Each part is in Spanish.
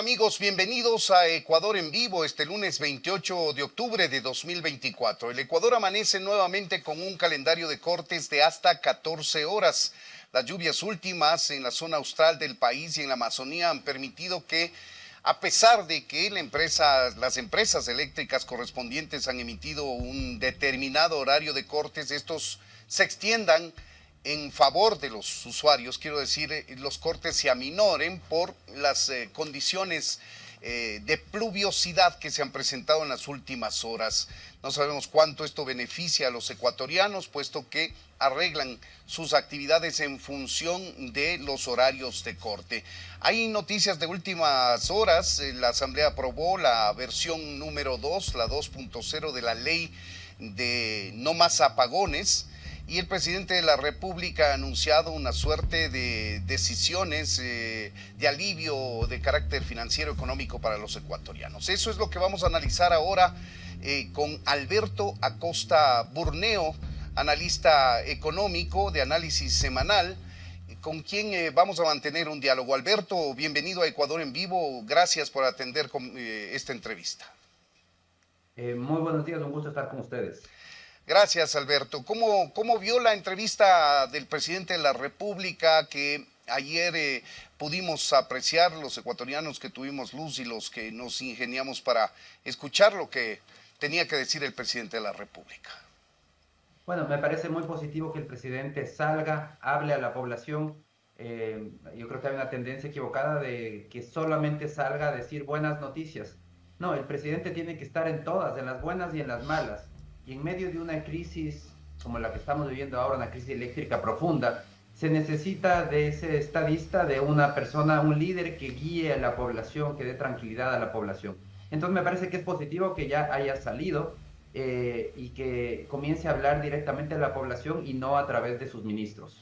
amigos? Bienvenidos a Ecuador en vivo este lunes 28 de octubre de 2024. El Ecuador amanece nuevamente con un calendario de cortes de hasta 14 horas. Las lluvias últimas en la zona austral del país y en la Amazonía han permitido que, a pesar de que las empresas eléctricas correspondientes han emitido un determinado horario de cortes, estos se extiendan en favor de los usuarios, quiero decir, los cortes se aminoren por las condiciones de pluviosidad que se han presentado en las últimas horas. No sabemos cuánto esto beneficia a los ecuatorianos, puesto que arreglan sus actividades en función de los horarios de corte. Hay noticias de últimas horas. La Asamblea aprobó la versión número 2, la 2.0 de la ley de no más apagones. Y el presidente de la República ha anunciado una suerte de decisiones de alivio de carácter financiero económico para los ecuatorianos. Eso es lo que vamos a analizar ahora con Alberto Acosta Burneo, analista económico de Análisis Semanal, con quien vamos a mantener un diálogo. Alberto, bienvenido a Ecuador en Vivo. Gracias por atender esta entrevista. Muy buenos días, un gusto estar con ustedes. Gracias, Alberto. ¿Cómo vio la entrevista del presidente de la República que ayer pudimos apreciar los ecuatorianos que tuvimos luz y los que nos ingeniamos para escuchar lo que tenía que decir el presidente de la República? Bueno, me parece muy positivo que el presidente salga, hable a la población. Yo creo que hay una tendencia equivocada de que solamente salga a decir buenas noticias. No, el presidente tiene que estar en todas, en las buenas y en las malas. Y en medio de una crisis como la que estamos viviendo ahora, una crisis eléctrica profunda, se necesita de ese estadista, de una persona, un líder que guíe a la población, que dé tranquilidad a la población. Entonces me parece que es positivo que ya haya salido y que comience a hablar directamente a la población y no a través de sus ministros.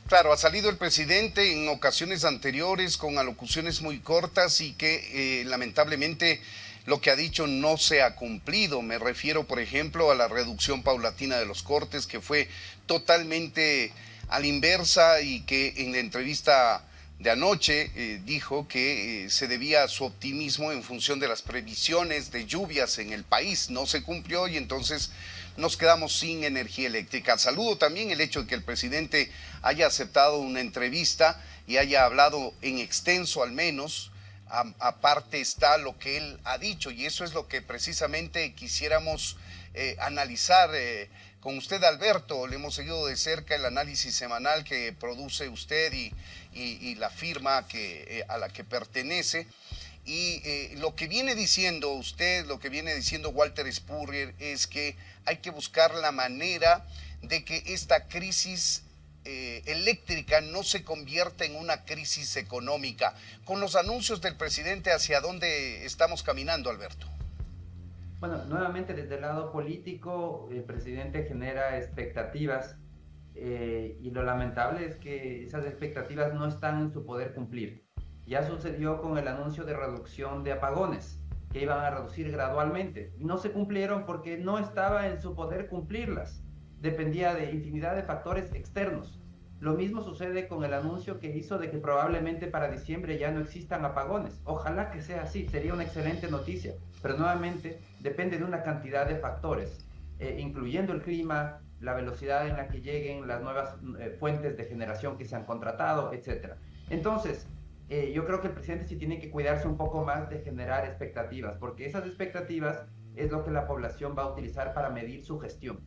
Claro, ha salido el presidente en ocasiones anteriores con alocuciones muy cortas y que lamentablemente lo que ha dicho no se ha cumplido. Me refiero, por ejemplo, a la reducción paulatina de los cortes, que fue totalmente a la inversa y que en la entrevista de anoche dijo que se debía a su optimismo en función de las previsiones de lluvias en el país. No se cumplió y entonces nos quedamos sin energía eléctrica. Saludo también el hecho de que el presidente haya aceptado una entrevista y haya hablado en extenso al menos. Aparte está lo que él ha dicho y eso es lo que precisamente quisiéramos analizar con usted, Alberto. Le hemos seguido de cerca el análisis semanal que produce usted y la firma a la que pertenece. Y lo que viene diciendo usted, lo que viene diciendo Walter Spurrier es que hay que buscar la manera de que esta crisis eléctrica no se convierta en una crisis económica. Con los anuncios del presidente, ¿hacia dónde estamos caminando, Alberto? Bueno, nuevamente desde el lado político, el presidente genera expectativas y lo lamentable es que esas expectativas no están en su poder cumplir. Ya sucedió con el anuncio de reducción de apagones, que iban a reducir gradualmente. Y no se cumplieron porque no estaba en su poder cumplirlas. Dependía de infinidad de factores externos. Lo mismo sucede con el anuncio que hizo de que probablemente para diciembre ya no existan apagones. Ojalá que sea así, sería una excelente noticia. Pero nuevamente depende de una cantidad de factores, incluyendo el clima, la velocidad en la que lleguen las nuevas fuentes de generación que se han contratado, etc. Entonces, yo creo que el presidente sí tiene que cuidarse un poco más de generar expectativas, porque esas expectativas es lo que la población va a utilizar para medir su gestión.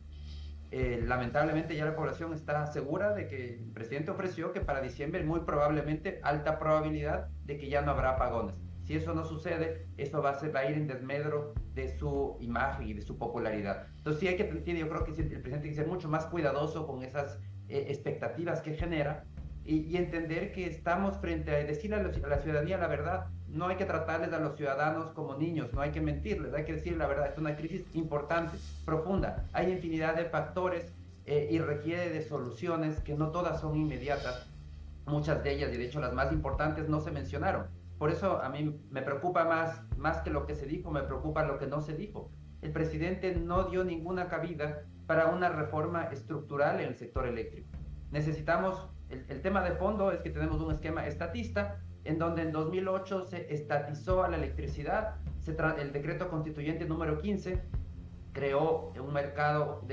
Lamentablemente ya la población está segura de que el presidente ofreció que para diciembre muy probablemente alta probabilidad de que ya no habrá apagones. Si eso no sucede, eso va a ir en desmedro de su imagen y de su popularidad. Entonces sí yo creo que el presidente tiene que ser mucho más cuidadoso con esas expectativas que genera y entender que estamos frente a decirle a la ciudadanía la verdad. No hay que tratarles a los ciudadanos como niños, no hay que mentirles, hay que decir la verdad. Es una crisis importante, profunda. Hay infinidad de factores y requiere de soluciones que no todas son inmediatas. Muchas de ellas, y de hecho las más importantes, no se mencionaron. Por eso a mí me preocupa más que lo que se dijo, me preocupa lo que no se dijo. El presidente no dio ninguna cabida para una reforma estructural en el sector eléctrico. Necesitamos, el tema de fondo es que tenemos un esquema estatista en donde en 2008 se estatizó a la electricidad, el decreto constituyente número 15 creó un mercado,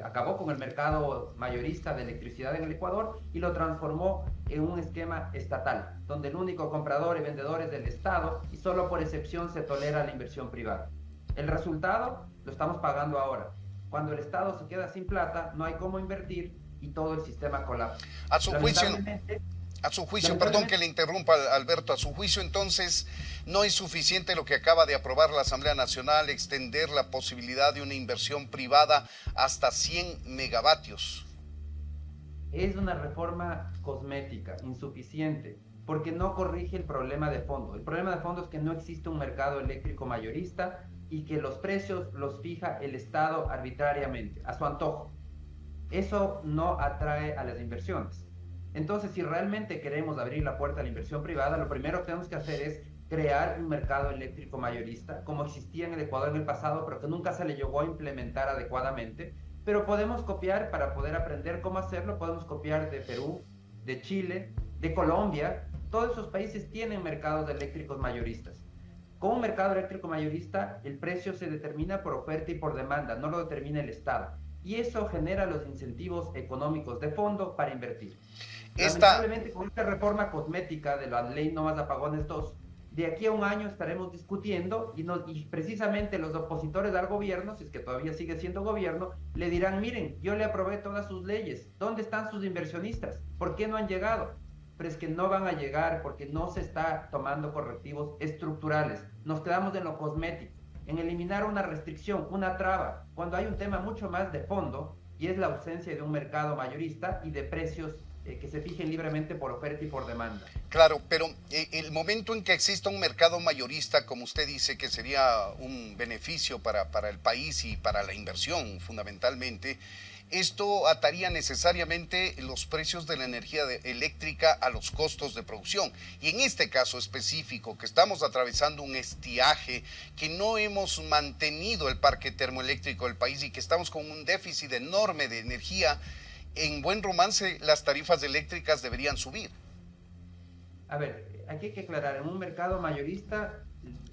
acabó con el mercado mayorista de electricidad en el Ecuador y lo transformó en un esquema estatal, donde el único comprador y vendedor es del Estado y solo por excepción se tolera la inversión privada. El resultado lo estamos pagando ahora. Cuando el Estado se queda sin plata, no hay cómo invertir y todo el sistema colapsa. A su juicio, perdón que le interrumpa, Alberto, a su juicio entonces no es suficiente lo que acaba de aprobar la Asamblea Nacional, extender la posibilidad de una inversión privada hasta 100 megavatios. Es una reforma cosmética, insuficiente, porque no corrige el problema de fondo. El problema de fondo es que no existe un mercado eléctrico mayorista y que los precios los fija el Estado arbitrariamente, a su antojo. Eso no atrae a las inversiones. Entonces, si realmente queremos abrir la puerta a la inversión privada, lo primero que tenemos que hacer es crear un mercado eléctrico mayorista, como existía en el Ecuador en el pasado, pero que nunca se le llegó a implementar adecuadamente. Pero podemos copiar, para poder aprender cómo hacerlo, podemos copiar de Perú, de Chile, de Colombia. Todos esos países tienen mercados eléctricos mayoristas. Con un mercado eléctrico mayorista, el precio se determina por oferta y por demanda, no lo determina el Estado. Y eso genera los incentivos económicos de fondo para invertir. Lamentablemente, con esta reforma cosmética de la ley No Más Apagones 2, de aquí a un año estaremos discutiendo y precisamente los opositores al gobierno, si es que todavía sigue siendo gobierno, le dirán, miren, yo le aprobé todas sus leyes, ¿dónde están sus inversionistas? ¿Por qué no han llegado? Pero es que no van a llegar porque no se está tomando correctivos estructurales. Nos quedamos en lo cosmético, en eliminar una restricción, una traba, cuando hay un tema mucho más de fondo y es la ausencia de un mercado mayorista y de precios que se fijen libremente por oferta y por demanda. Claro, pero el momento en que exista un mercado mayorista, como usted dice, que sería un beneficio para el país y para la inversión fundamentalmente, esto ataría necesariamente los precios de la energía eléctrica a los costos de producción. Y en este caso específico, que estamos atravesando un estiaje, que no hemos mantenido el parque termoeléctrico del país y que estamos con un déficit enorme de energía, en buen romance las tarifas eléctricas deberían subir. A ver, aquí hay que aclarar, en un mercado mayorista,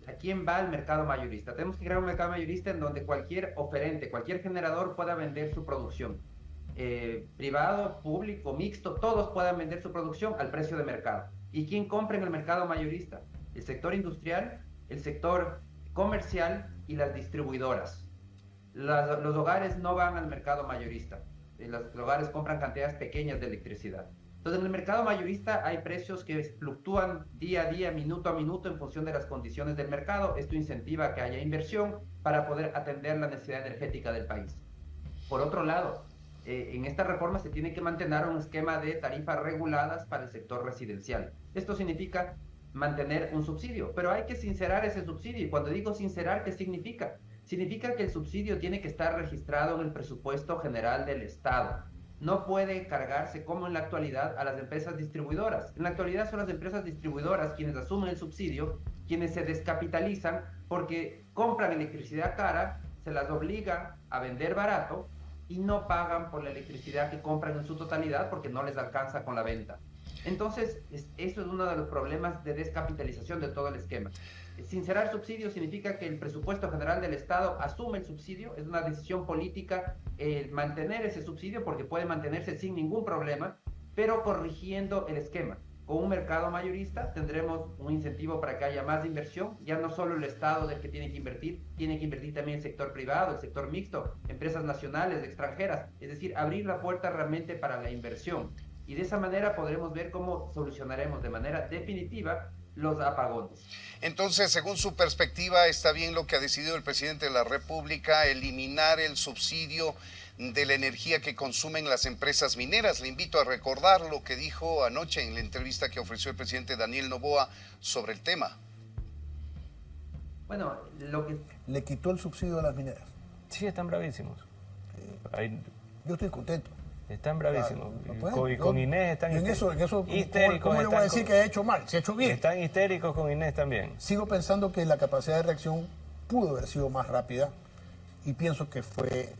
¿a quién va el mercado mayorista? Tenemos que crear un mercado mayorista en donde cualquier oferente, cualquier generador pueda vender su producción. Privado, público, mixto, todos puedan vender su producción al precio de mercado. ¿Y quién compra en el mercado mayorista? El sector industrial, el sector comercial y las distribuidoras. Los hogares no van al mercado mayorista. Los hogares compran cantidades pequeñas de electricidad. Entonces, en el mercado mayorista hay precios que fluctúan día a día, minuto a minuto, en función de las condiciones del mercado. Esto incentiva que haya inversión para poder atender la necesidad energética del país. Por otro lado, en esta reforma se tiene que mantener un esquema de tarifas reguladas para el sector residencial. Esto significa mantener un subsidio, pero hay que sincerar ese subsidio. Y cuando digo sincerar, ¿qué significa? Significa que el subsidio tiene que estar registrado en el presupuesto general del Estado. No puede cargarse, como en la actualidad, a las empresas distribuidoras. En la actualidad son las empresas distribuidoras quienes asumen el subsidio, quienes se descapitalizan porque compran electricidad cara, se las obliga a vender barato y no pagan por la electricidad que compran en su totalidad porque no les alcanza con la venta. Entonces, eso es uno de los problemas de descapitalización de todo el esquema. Sincerar subsidio significa que el presupuesto general del Estado asume el subsidio, es una decisión política mantener ese subsidio porque puede mantenerse sin ningún problema, pero corrigiendo el esquema. Con un mercado mayorista tendremos un incentivo para que haya más inversión, ya no solo el Estado del que tiene que invertir también el sector privado, el sector mixto, empresas nacionales, extranjeras, es decir, abrir la puerta realmente para la inversión. Y de esa manera podremos ver cómo solucionaremos de manera definitiva los apagones. Entonces, según su perspectiva, está bien lo que ha decidido el presidente de la República, eliminar el subsidio de la energía que consumen las empresas mineras. Le invito a recordar lo que dijo anoche en la entrevista que ofreció el presidente Daniel Noboa sobre el tema. Bueno, lo que... Le quitó el subsidio a las mineras. Sí, están bravísimos. Yo estoy contento. Están bravísimos. Claro, y con Inés están histéricos. ¿Cómo le voy a decir que ha hecho mal? Se ha hecho bien. Están histéricos con Inés también. Sigo pensando que la capacidad de reacción pudo haber sido más rápida y pienso que fue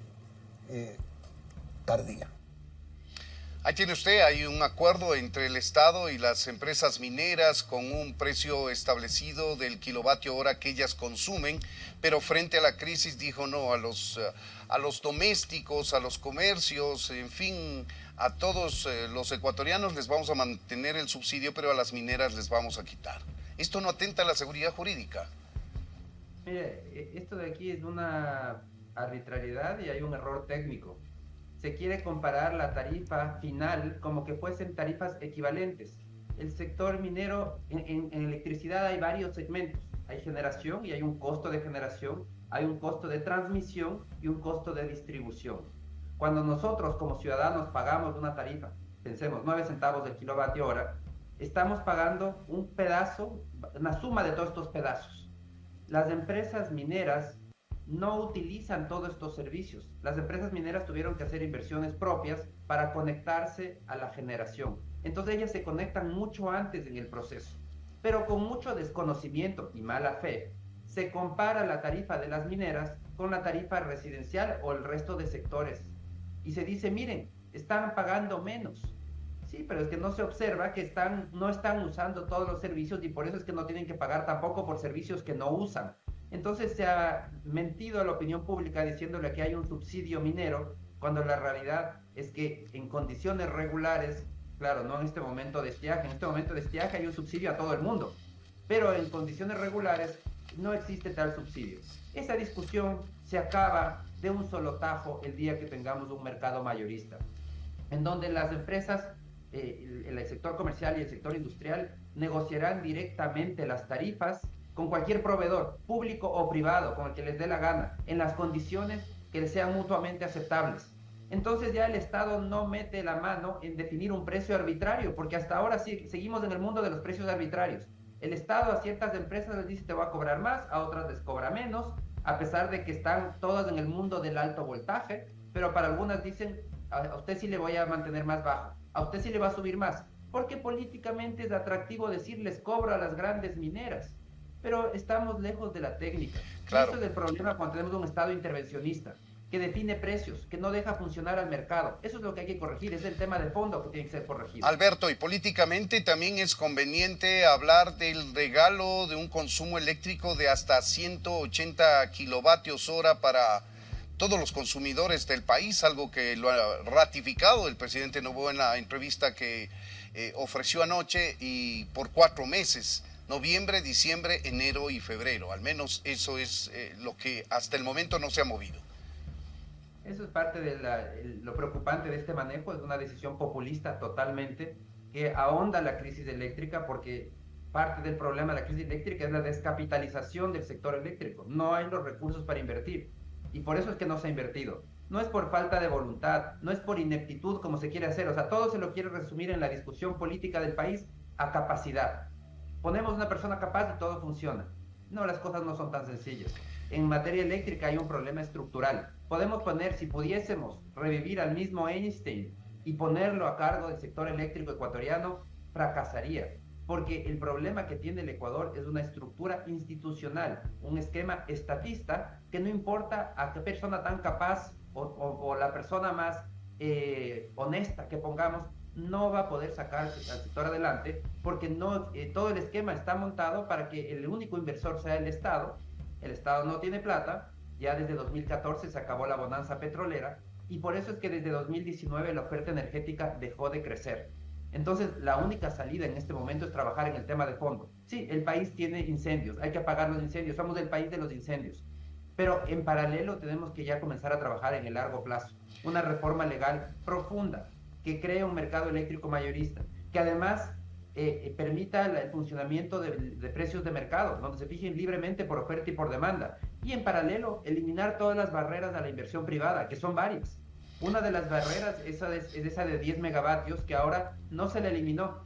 tardía. Ahí tiene usted, hay un acuerdo entre el Estado y las empresas mineras con un precio establecido del kilovatio hora que ellas consumen, pero frente a la crisis dijo no, a los domésticos, a los comercios, en fin, a todos los ecuatorianos les vamos a mantener el subsidio, pero a las mineras les vamos a quitar. ¿Esto no atenta a la seguridad jurídica? Mire, esto de aquí es una arbitrariedad y hay un error técnico. Se quiere comparar la tarifa final como que fuesen tarifas equivalentes. El sector minero, en electricidad hay varios segmentos. Hay generación y hay un costo de generación, hay un costo de transmisión y un costo de distribución. Cuando nosotros como ciudadanos pagamos una tarifa, pensemos 9 centavos del kilovatio hora, estamos pagando un pedazo, una suma de todos estos pedazos. Las empresas mineras no utilizan todos estos servicios. Las empresas mineras tuvieron que hacer inversiones propias para conectarse a la generación. Entonces ellas se conectan mucho antes en el proceso. Pero con mucho desconocimiento y mala fe, se compara la tarifa de las mineras con la tarifa residencial o el resto de sectores. Y se dice, miren, están pagando menos. Sí, pero es que no se observa que no están usando todos los servicios y por eso es que no tienen que pagar tampoco por servicios que no usan. Entonces se ha mentido a la opinión pública diciéndole que hay un subsidio minero, cuando la realidad es que en condiciones regulares, claro, no en este momento de estiaje, en este momento de estiaje hay un subsidio a todo el mundo, pero en condiciones regulares no existe tal subsidio. Esa discusión se acaba de un solo tajo el día que tengamos un mercado mayorista, en donde las empresas, el sector comercial y el sector industrial negociarán directamente las tarifas con cualquier proveedor, público o privado, con el que les dé la gana, en las condiciones que les sean mutuamente aceptables. Entonces ya el Estado no mete la mano en definir un precio arbitrario, porque hasta ahora sí, seguimos en el mundo de los precios arbitrarios. El Estado a ciertas empresas les dice te voy a cobrar más, a otras les cobra menos, a pesar de que están todas en el mundo del alto voltaje, pero para algunas dicen a usted sí le voy a mantener más bajo, a usted sí le va a subir más, porque políticamente es atractivo decir les cobro a las grandes mineras. Pero estamos lejos de la técnica. Claro. Esto es el problema cuando tenemos un Estado intervencionista, que define precios, que no deja funcionar al mercado. Eso es lo que hay que corregir, es el tema de fondo que tiene que ser corregido. Alberto, y políticamente también es conveniente hablar del regalo de un consumo eléctrico de hasta 180 kilovatios hora para todos los consumidores del país, algo que lo ha ratificado el presidente Noboa en la entrevista que ofreció anoche, y por 4 meses. Noviembre, diciembre, enero y febrero. Al menos eso es lo que hasta el momento no se ha movido. Eso es parte de lo preocupante de este manejo. Es una decisión populista totalmente que ahonda la crisis eléctrica, porque parte del problema de la crisis eléctrica es la descapitalización del sector eléctrico. No hay los recursos para invertir y por eso es que no se ha invertido. No es por falta de voluntad, no es por ineptitud como se quiere hacer. O sea, todo se lo quiere resumir en la discusión política del país a capacidad. Ponemos una persona capaz y todo funciona. No, las cosas no son tan sencillas. En materia eléctrica hay un problema estructural. Podemos poner, si pudiésemos revivir al mismo Einstein y ponerlo a cargo del sector eléctrico ecuatoriano, fracasaría. Porque el problema que tiene el Ecuador es una estructura institucional, un esquema estatista que no importa a qué persona tan capaz o la persona más honesta que pongamos, no va a poder sacar al sector adelante, porque todo el esquema está montado para que el único inversor sea el Estado. El Estado no tiene plata, ya desde 2014 se acabó la bonanza petrolera, y por eso es que desde 2019 la oferta energética dejó de crecer. Entonces la única salida en este momento es trabajar en el tema de fondo. Sí, el país tiene incendios, hay que apagar los incendios, somos el país de los incendios, pero en paralelo tenemos que ya comenzar a trabajar en el largo plazo, una reforma legal profunda, que cree un mercado eléctrico mayorista, que además permita el funcionamiento de precios de mercado, donde se fijen libremente por oferta y por demanda, y en paralelo eliminar todas las barreras a la inversión privada, que son varias. Una de las barreras es esa de 10 megavatios, que ahora no se la eliminó,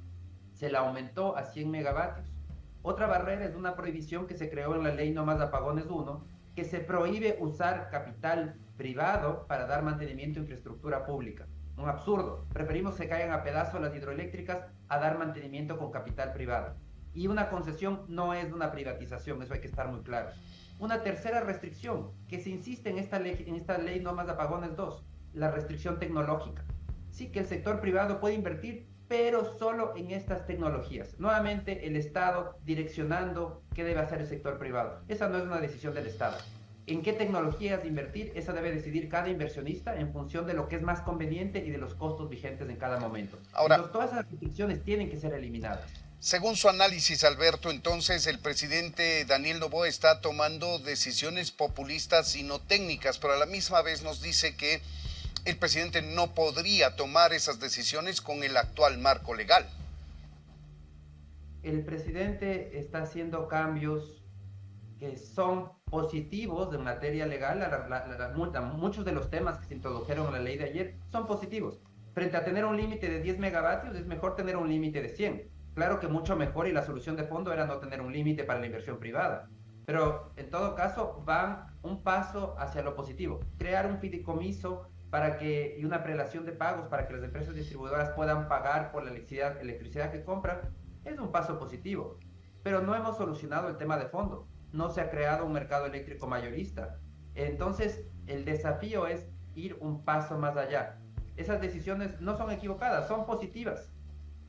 se la aumentó a 100 megavatios. Otra barrera es una prohibición que se creó en la ley No Más Apagones 1, que se prohíbe usar capital privado para dar mantenimiento a infraestructura pública. Un absurdo. Preferimos que caigan a pedazos las hidroeléctricas a dar mantenimiento con capital privado. Y una concesión no es una privatización, eso hay que estar muy claro. Una tercera restricción que se insiste en esta ley No Más Apagones 2, la restricción tecnológica. sí que el sector privado puede invertir, pero solo en estas tecnologías. Nuevamente, el Estado direccionando qué debe hacer el sector privado. Esa no es una decisión del Estado. En qué tecnologías invertir, esa debe decidir cada inversionista en función de lo que es más conveniente y de los costos vigentes en cada momento. Ahora, entonces, todas esas restricciones tienen que ser eliminadas. Según su análisis, Alberto, entonces el presidente Daniel Noboa está tomando decisiones populistas y no técnicas, pero a la misma vez nos dice que el presidente no podría tomar esas decisiones con el actual marco legal. El presidente está haciendo cambios que son positivos en materia legal. Muchos de los temas que se introdujeron en la ley de ayer son positivos. Frente a tener un límite de 10 megavatios, es mejor tener un límite de 100. Claro que mucho mejor, y la solución de fondo era no tener un límite para la inversión privada. Pero en todo caso van un paso hacia lo positivo. Crear un fideicomiso y una prelación de pagos para que las empresas distribuidoras puedan pagar por la electricidad que compran es un paso positivo. Pero no hemos solucionado el tema de fondo. No se ha creado un mercado eléctrico mayorista. Entonces, el desafío es ir un paso más allá. Esas decisiones no son equivocadas, son positivas,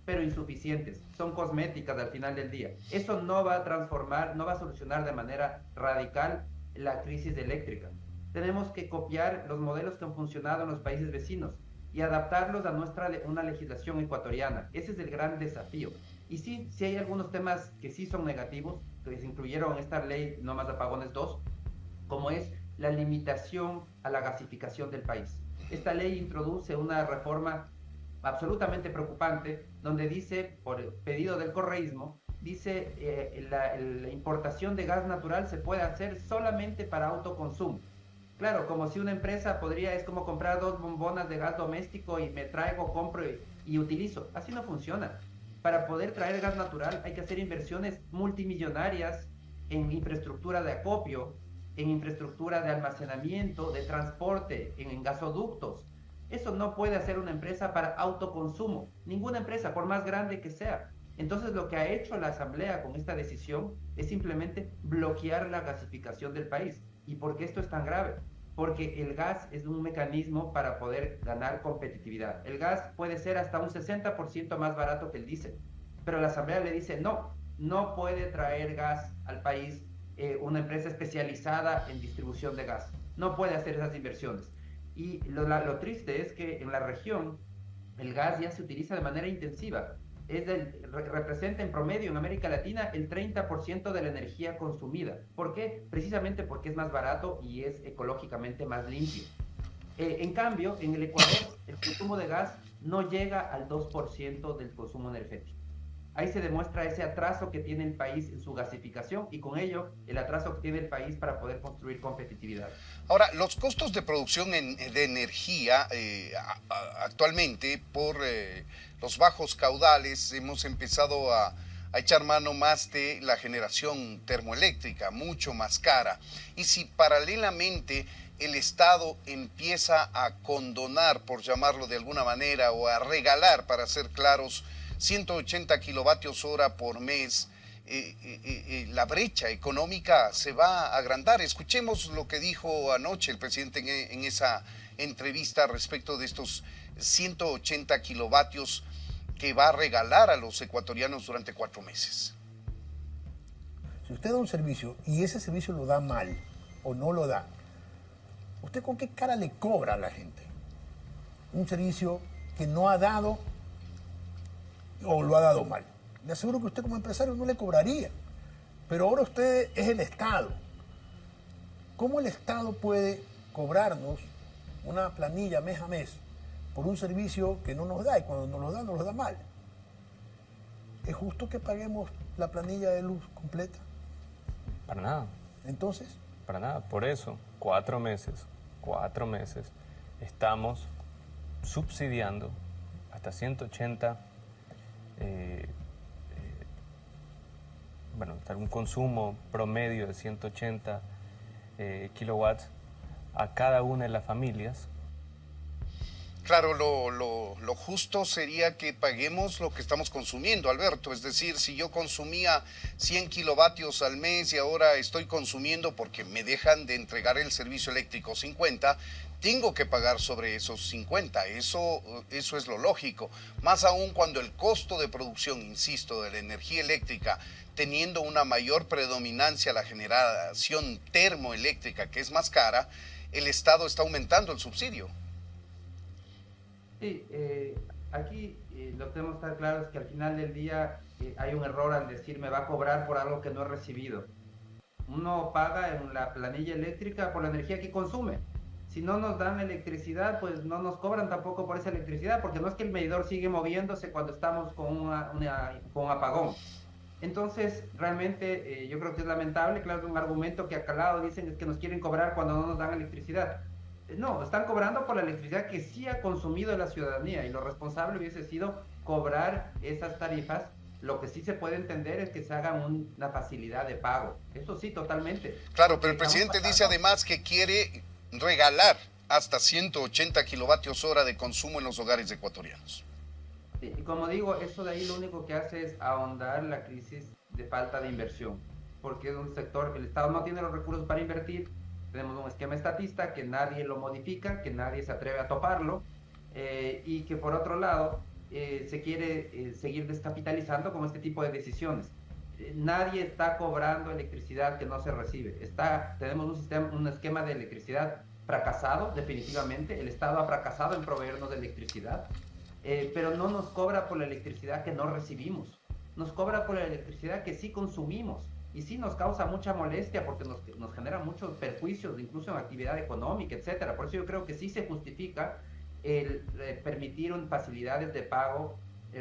pero insuficientes, son cosméticas al final del día. Eso no va a transformar, no va a solucionar de manera radical la crisis eléctrica. Tenemos que copiar los modelos que han funcionado en los países vecinos y adaptarlos a una legislación ecuatoriana. Ese es el gran desafío. Y sí hay algunos temas que sí son negativos, que se incluyeron en esta ley No Más Apagones 2, como es la limitación a la gasificación del país. Esta ley introduce una reforma absolutamente preocupante, donde dice, por pedido del correísmo, dice la importación de gas natural se puede hacer solamente para autoconsumo. Claro, como si una empresa es como comprar 2 bombonas de gas doméstico y me traigo, compro y utilizo. Así no funciona. Para poder traer gas natural hay que hacer inversiones multimillonarias en infraestructura de acopio, en infraestructura de almacenamiento, de transporte, en gasoductos. Eso no puede hacer una empresa para autoconsumo, ninguna empresa, por más grande que sea. Entonces, lo que ha hecho la Asamblea con esta decisión es simplemente bloquear la gasificación del país. ¿Y por qué esto es tan grave? Porque el gas es un mecanismo para poder ganar competitividad. El gas puede ser hasta un 60% más barato que el diésel, pero la Asamblea le dice no puede traer gas al país una empresa especializada en distribución de gas. No puede hacer esas inversiones. Y lo triste es que en la región el gas ya se utiliza de manera intensiva. Representa en promedio en América Latina el 30% de la energía consumida. ¿Por qué? Precisamente porque es más barato y es ecológicamente más limpio. En cambio, en el Ecuador, el consumo de gas no llega al 2% del consumo energético. Ahí se demuestra ese atraso que tiene el país en su gasificación y con ello el atraso que tiene el país para poder construir competitividad. Ahora, los costos de producción de energía actualmente por los bajos caudales hemos empezado a echar mano más de la generación termoeléctrica, mucho más cara. Y si paralelamente el Estado empieza a condonar, por llamarlo de alguna manera, o a regalar, para ser claros, 180 kilovatios hora por mes, la brecha económica se va a agrandar. Escuchemos lo que dijo anoche el presidente en esa entrevista respecto de estos 180 kilovatios que va a regalar a los ecuatorianos durante 4 meses. Si usted da un servicio y ese servicio lo da mal o no lo da, ¿usted con qué cara le cobra a la gente? Un servicio que no ha dado o lo ha dado mal. Le aseguro que usted como empresario no le cobraría. Pero ahora usted es el Estado. ¿Cómo el Estado puede cobrarnos una planilla mes a mes por un servicio que no nos da, y cuando nos lo da mal? ¿Es justo que paguemos la planilla de luz completa? Para nada. ¿Entonces? Para nada. Por eso, 4 meses, estamos subsidiando hasta 180 hasta un consumo promedio de 180 kilowatts a cada una de las familias Claro, lo justo sería que paguemos lo que estamos consumiendo, Alberto. Es decir, si yo consumía 100 kilovatios al mes y ahora estoy consumiendo porque me dejan de entregar el servicio eléctrico 50, tengo que pagar sobre esos 50. Eso es lo lógico. Más aún cuando el costo de producción, insisto, de la energía eléctrica, teniendo una mayor predominancia a la generación termoeléctrica, que es más cara, el Estado está aumentando el subsidio. Sí, aquí lo que tenemos que estar claro es que al final del día hay un error al decir me va a cobrar por algo que no he recibido. Uno paga en la planilla eléctrica por la energía que consume. Si no nos dan electricidad, pues no nos cobran tampoco por esa electricidad, porque no es que el medidor sigue moviéndose cuando estamos con con un apagón. Entonces, realmente yo creo que es lamentable, claro, es un argumento que ha calado, dicen es que nos quieren cobrar cuando no nos dan electricidad. No, están cobrando por la electricidad que sí ha consumido la ciudadanía y lo responsable hubiese sido cobrar esas tarifas. Lo que sí se puede entender es que se haga una facilidad de pago. Eso sí, totalmente. Claro, pero el presidente dice además que quiere regalar hasta 180 kilovatios hora de consumo en los hogares ecuatorianos. Sí, y como digo, eso de ahí lo único que hace es ahondar la crisis de falta de inversión, porque es un sector, el Estado no tiene los recursos para invertir. Tenemos un esquema estatista que nadie lo modifica, que nadie se atreve a toparlo, y que por otro lado se quiere seguir descapitalizando con este tipo de decisiones. Nadie está cobrando electricidad que no se recibe. Tenemos un esquema de electricidad fracasado, definitivamente. El Estado ha fracasado en proveernos de electricidad, pero no nos cobra por la electricidad que no recibimos. Nos cobra por la electricidad que sí consumimos. Y sí nos causa mucha molestia porque nos genera muchos perjuicios, incluso en actividad económica, etcétera. Por eso yo creo que sí se justifica el permitir facilidades de pago,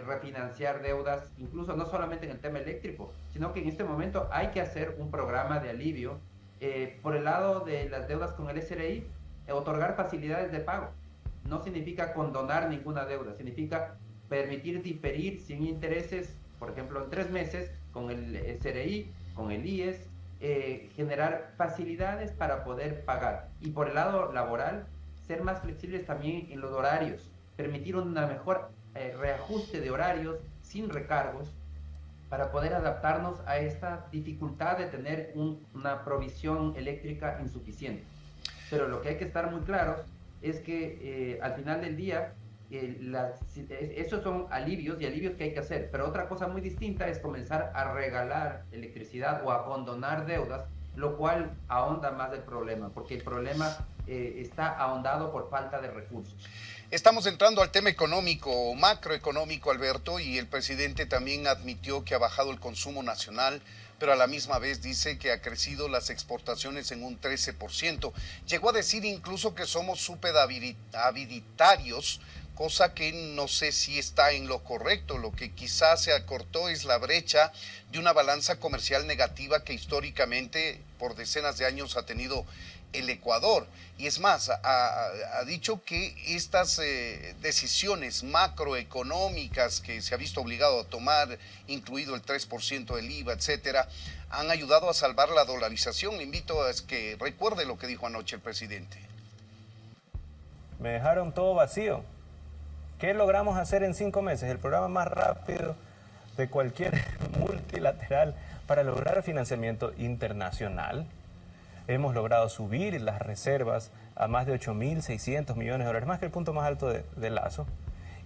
refinanciar deudas, incluso no solamente en el tema eléctrico, sino que en este momento hay que hacer un programa de alivio. Por el lado de las deudas con el SRI, otorgar facilidades de pago. No significa condonar ninguna deuda, significa permitir diferir sin intereses, por ejemplo, en 3 meses con el SRI, con el IES, generar facilidades para poder pagar. Y por el lado laboral, ser más flexibles también en los horarios, permitir una mejor reajuste de horarios sin recargos para poder adaptarnos a esta dificultad de tener una provisión eléctrica insuficiente. Pero lo que hay que estar muy claros es que al final del día esos son alivios y alivios que hay que hacer, pero otra cosa muy distinta es comenzar a regalar electricidad o a condonar deudas, lo cual ahonda más el problema, porque el problema está ahondado por falta de recursos. Estamos entrando al tema económico, macroeconómico, Alberto, y el presidente también admitió que ha bajado el consumo nacional, pero a la misma vez dice que ha crecido las exportaciones en un 13%. Llegó a decir incluso que somos superhabilitarios, cosa que no sé si está en lo correcto. Lo que quizás se acortó es la brecha de una balanza comercial negativa que históricamente por decenas de años ha tenido el Ecuador. Y es más, ha dicho que estas decisiones macroeconómicas que se ha visto obligado a tomar, incluido el 3% del IVA, etcétera, han ayudado a salvar la dolarización. Le invito a que recuerde lo que dijo anoche el presidente. Me dejaron todo vacío. ¿Qué logramos hacer en 5 meses? El programa más rápido de cualquier multilateral para lograr financiamiento internacional. Hemos logrado subir las reservas a más de 8.600 millones de dólares, más que el punto más alto de Lazo.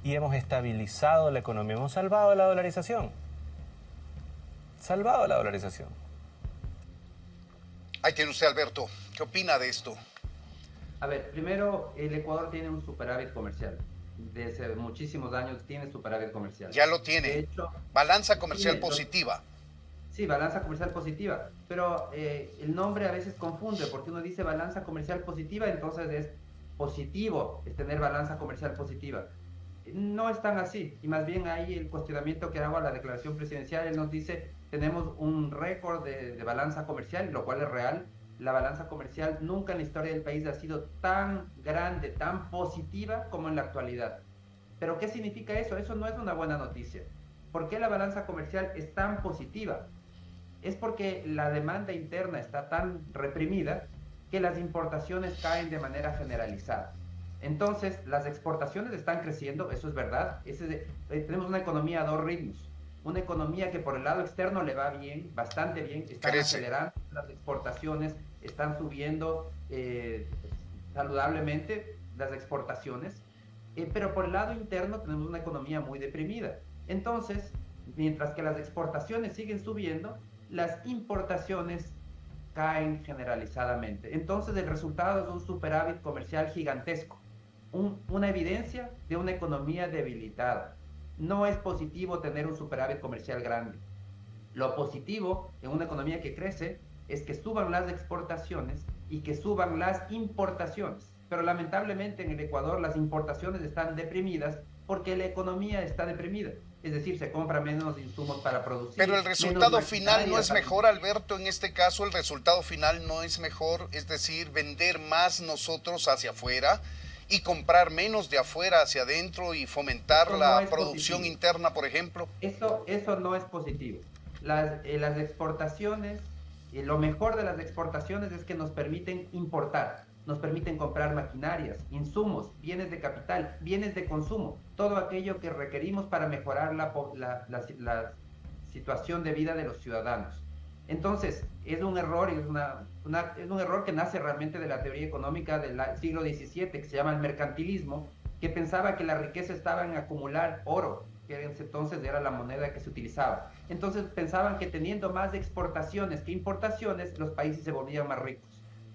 Y hemos estabilizado la economía, hemos salvado la dolarización. Salvado la dolarización. Ahí tiene usted, Alberto. ¿Qué opina de esto? A ver, primero, el Ecuador tiene un superávit comercial. Desde muchísimos años tiene superávit comercial. Ya lo tiene. De hecho, balanza comercial positiva. Sí, balanza comercial positiva, pero el nombre a veces confunde, porque uno dice balanza comercial positiva, entonces es positivo, es tener balanza comercial positiva. No es tan así, y más bien ahí el cuestionamiento que hago a la declaración presidencial, él nos dice, tenemos un récord de balanza comercial, lo cual es real. La balanza comercial nunca en la historia del país ha sido tan grande, tan positiva como en la actualidad. ¿Pero qué significa eso? Eso no es una buena noticia. ¿Por qué la balanza comercial es tan positiva? Es porque la demanda interna está tan reprimida que las importaciones caen de manera generalizada. Entonces, las exportaciones están creciendo, eso es verdad. Tenemos una economía a dos ritmos. Una economía que por el lado externo le va bien, bastante bien, están acelerando las exportaciones, están subiendo saludablemente las exportaciones, pero por el lado interno tenemos una economía muy deprimida. Entonces, mientras que las exportaciones siguen subiendo, las importaciones caen generalizadamente. Entonces, el resultado es un superávit comercial gigantesco, una evidencia de una economía debilitada. No es positivo tener un superávit comercial grande. Lo positivo en una economía que crece es que suban las exportaciones y que suban las importaciones. Pero lamentablemente en el Ecuador las importaciones están deprimidas porque la economía está deprimida. Es decir, se compra menos insumos para producir. Pero el resultado final no es mejor, Alberto. En este caso, el resultado final no es mejor. Es decir, vender más nosotros hacia afuera y comprar menos de afuera hacia adentro y fomentar la producción interna, por ejemplo. Eso no es positivo. Las exportaciones, lo mejor de las exportaciones es que nos permiten importar, nos permiten comprar maquinarias, insumos, bienes de capital, bienes de consumo, todo aquello que requerimos para mejorar la situación de vida de los ciudadanos. Entonces, es un error, es un error que nace realmente de la teoría económica del siglo XVII, que se llama el mercantilismo, que pensaba que la riqueza estaba en acumular oro, que en ese entonces era la moneda que se utilizaba. Entonces pensaban que teniendo más exportaciones que importaciones, los países se volvían más ricos.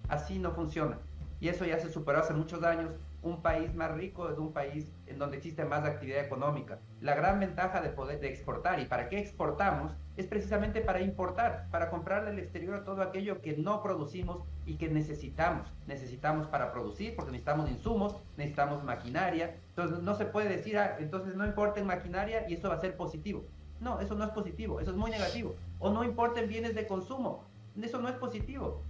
Así no funciona. Y eso ya se superó hace muchos años. Un país más rico es un país en donde existe más actividad económica. La gran ventaja de exportar, y para qué exportamos, es precisamente para importar, para comprarle al exterior todo aquello que no producimos y que necesitamos. Necesitamos para producir, porque necesitamos insumos, necesitamos maquinaria. Entonces no se puede decir, entonces no importen maquinaria y eso va a ser positivo. No, eso no es positivo, eso es muy negativo. O no importen bienes de consumo, eso no es positivo.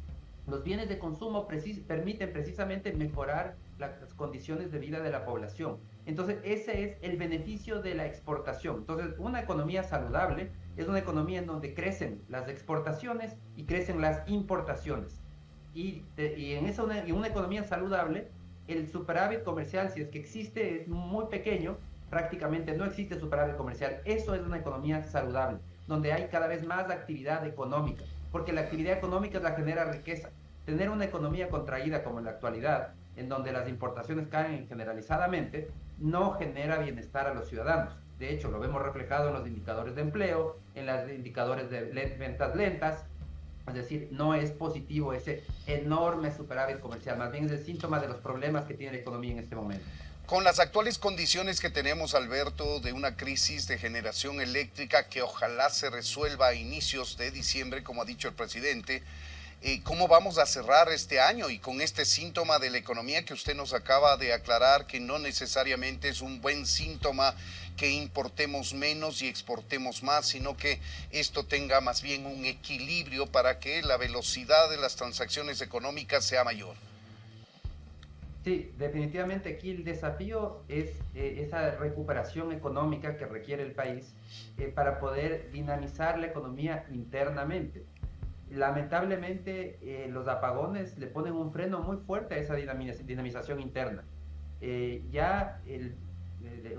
Los bienes de consumo permiten precisamente mejorar las condiciones de vida de la población. Entonces, ese es el beneficio de la exportación. Entonces, una economía saludable es una economía en donde crecen las exportaciones y crecen las importaciones. Y en una economía saludable, el superávit comercial, si es que existe, es muy pequeño, prácticamente no existe superávit comercial. Eso es una economía saludable, donde hay cada vez más actividad económica, porque la actividad económica es la que genera riqueza. Tener una economía contraída como en la actualidad, en donde las importaciones caen generalizadamente, no genera bienestar a los ciudadanos. De hecho, lo vemos reflejado en los indicadores de empleo, en los indicadores de ventas lentas. Es decir, no es positivo ese enorme superávit comercial, más bien es el síntoma de los problemas que tiene la economía en este momento. Con las actuales condiciones que tenemos, Alberto, de una crisis de generación eléctrica que ojalá se resuelva a inicios de diciembre, como ha dicho el presidente, ¿cómo vamos a cerrar este año? Y con este síntoma de la economía que usted nos acaba de aclarar, que no necesariamente es un buen síntoma que importemos menos y exportemos más, sino que esto tenga más bien un equilibrio para que la velocidad de las transacciones económicas sea mayor. Sí, definitivamente aquí el desafío es esa recuperación económica que requiere el país para poder dinamizar la economía internamente. Lamentablemente los apagones le ponen un freno muy fuerte a esa dinamización interna. En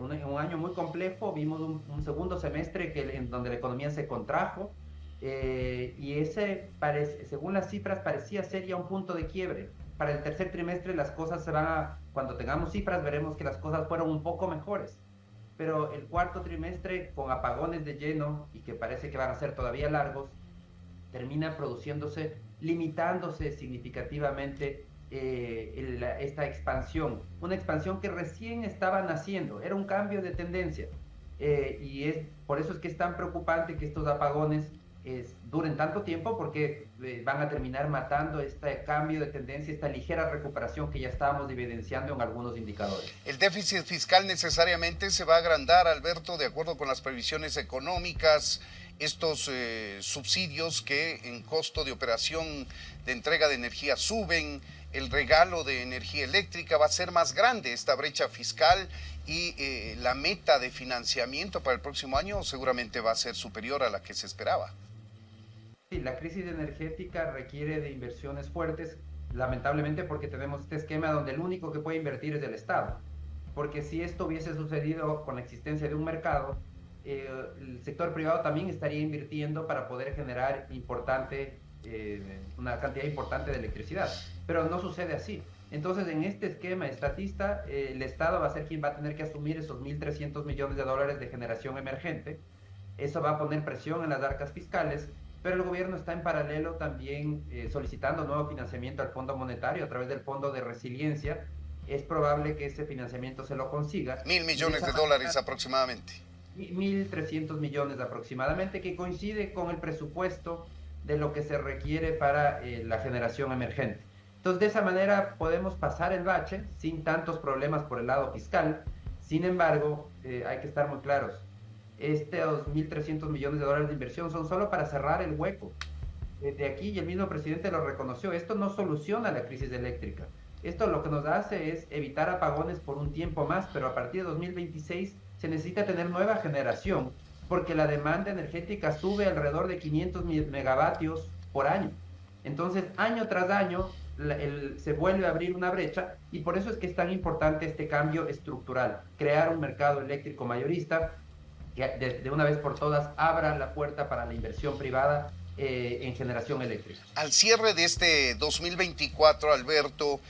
un año muy complejo vimos un segundo semestre en donde la economía se contrajo y según las cifras parecía ser ya un punto de quiebre. Para el tercer trimestre las cosas cuando tengamos cifras veremos que las cosas fueron un poco mejores, pero el cuarto trimestre con apagones de lleno y que parece que van a ser todavía largos, termina limitándose significativamente esta expansión, una expansión que recién estaba naciendo, era un cambio de tendencia por eso es que es tan preocupante que estos apagones duren tanto tiempo, porque van a terminar matando este cambio de tendencia, esta ligera recuperación que ya estábamos evidenciando en algunos indicadores. El déficit fiscal necesariamente se va a agrandar, Alberto, de acuerdo con las previsiones económicas. Estos subsidios que en costo de operación de entrega de energía suben, el regalo de energía eléctrica va a ser más grande, esta brecha fiscal, y la meta de financiamiento para el próximo año seguramente va a ser superior a la que se esperaba. Sí, la crisis energética requiere de inversiones fuertes lamentablemente porque tenemos este esquema donde el único que puede invertir es el Estado. Porque si esto hubiese sucedido con la existencia de un mercado, el sector privado también estaría invirtiendo para poder generar una cantidad importante de electricidad. Pero no sucede así. Entonces, en este esquema estatista, el Estado va a ser quien va a tener que asumir esos 1.300 millones de dólares de generación emergente. Eso va a poner presión en las arcas fiscales, pero el gobierno está en paralelo también solicitando nuevo financiamiento al Fondo Monetario a través del Fondo de Resiliencia. Es probable que ese financiamiento se lo consiga. 1.000 millones de dólares aproximadamente. 1.300 millones aproximadamente, que coincide con el presupuesto de lo que se requiere para la generación emergente. Entonces, de esa manera podemos pasar el bache sin tantos problemas por el lado fiscal. Sin embargo, hay que estar muy claros. Estos 1.300 millones de dólares de inversión son solo para cerrar el hueco. De aquí, y el mismo presidente lo reconoció, esto no soluciona la crisis eléctrica. Esto lo que nos hace es evitar apagones por un tiempo más, pero a partir de 2026 se necesita tener nueva generación, porque la demanda energética sube alrededor de 500 megavatios por año. Entonces, año tras año, se vuelve a abrir una brecha, y por eso es que es tan importante este cambio estructural, crear un mercado eléctrico mayorista que de una vez por todas abra la puerta para la inversión privada en generación eléctrica. Al cierre de este 2024, Alberto,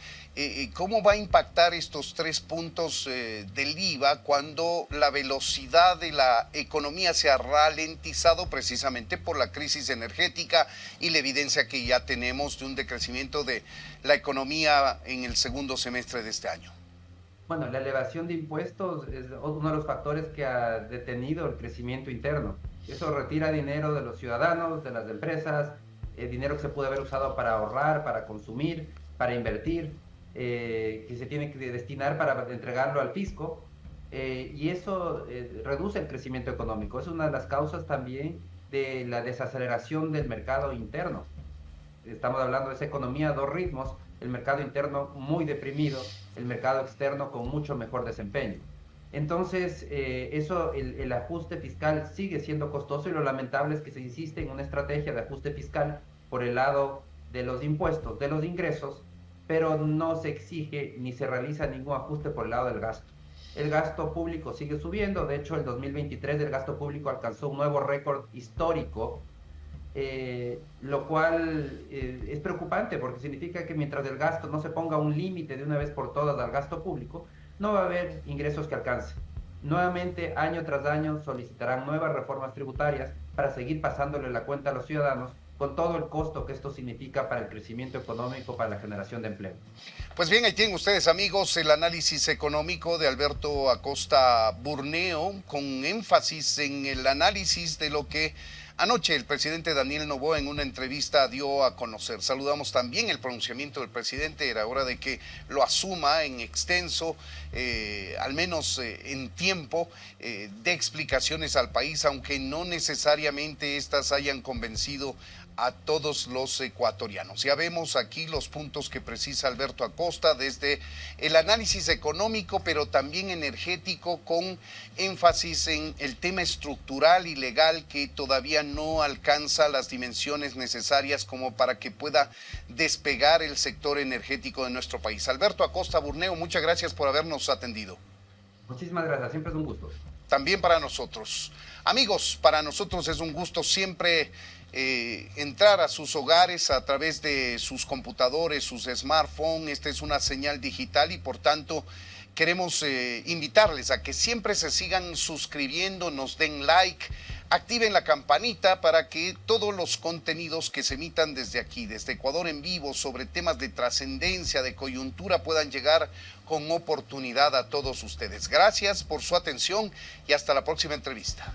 ¿cómo va a impactar estos 3 puntos del IVA cuando la velocidad de la economía se ha ralentizado precisamente por la crisis energética y la evidencia que ya tenemos de un decrecimiento de la economía en el segundo semestre de este año? Bueno, la elevación de impuestos es uno de los factores que ha detenido el crecimiento interno. Eso retira dinero de los ciudadanos, de las empresas, dinero que se puede haber usado para ahorrar, para consumir, para invertir, que se tiene que destinar para entregarlo al fisco, y eso reduce el crecimiento económico. Es una de las causas también de la desaceleración del mercado interno. Estamos hablando de esa economía a 2 ritmos, el mercado interno muy deprimido, el mercado externo con mucho mejor desempeño. Entonces, el ajuste fiscal sigue siendo costoso, y lo lamentable es que se insiste en una estrategia de ajuste fiscal por el lado de los impuestos, de los ingresos, pero no se exige ni se realiza ningún ajuste por el lado del gasto. El gasto público sigue subiendo. De hecho, el 2023 el gasto público alcanzó un nuevo récord histórico, lo cual es preocupante, porque significa que mientras el gasto no se ponga un límite de una vez por todas al gasto público, no va a haber ingresos que alcancen. Nuevamente, año tras año, solicitarán nuevas reformas tributarias para seguir pasándole la cuenta a los ciudadanos, con todo el costo que esto significa para el crecimiento económico, para la generación de empleo. Pues bien, ahí tienen ustedes, amigos, el análisis económico de Alberto Acosta Burneo, con énfasis en el análisis de lo que anoche el presidente Daniel Noboa en una entrevista dio a conocer. Saludamos también el pronunciamiento del presidente, era hora de que lo asuma en extenso, al menos en tiempo, de explicaciones al país, aunque no necesariamente estas hayan convencido a todos los ecuatorianos. Ya vemos aquí los puntos que precisa Alberto Acosta desde el análisis económico, pero también energético, con énfasis en el tema estructural y legal que todavía no alcanza las dimensiones necesarias como para que pueda despegar el sector energético de nuestro país. Alberto Acosta Burneo, muchas gracias por habernos atendido. Muchísimas gracias, siempre es un gusto. También para nosotros. Amigos, para nosotros es un gusto siempre entrar a sus hogares a través de sus computadores, sus smartphones. Esta es una señal digital y por tanto queremos invitarles a que siempre se sigan suscribiendo, nos den like, activen la campanita para que todos los contenidos que se emitan desde aquí, desde Ecuador en vivo, sobre temas de trascendencia, de coyuntura, puedan llegar con oportunidad a todos ustedes. Gracias por su atención y hasta la próxima entrevista.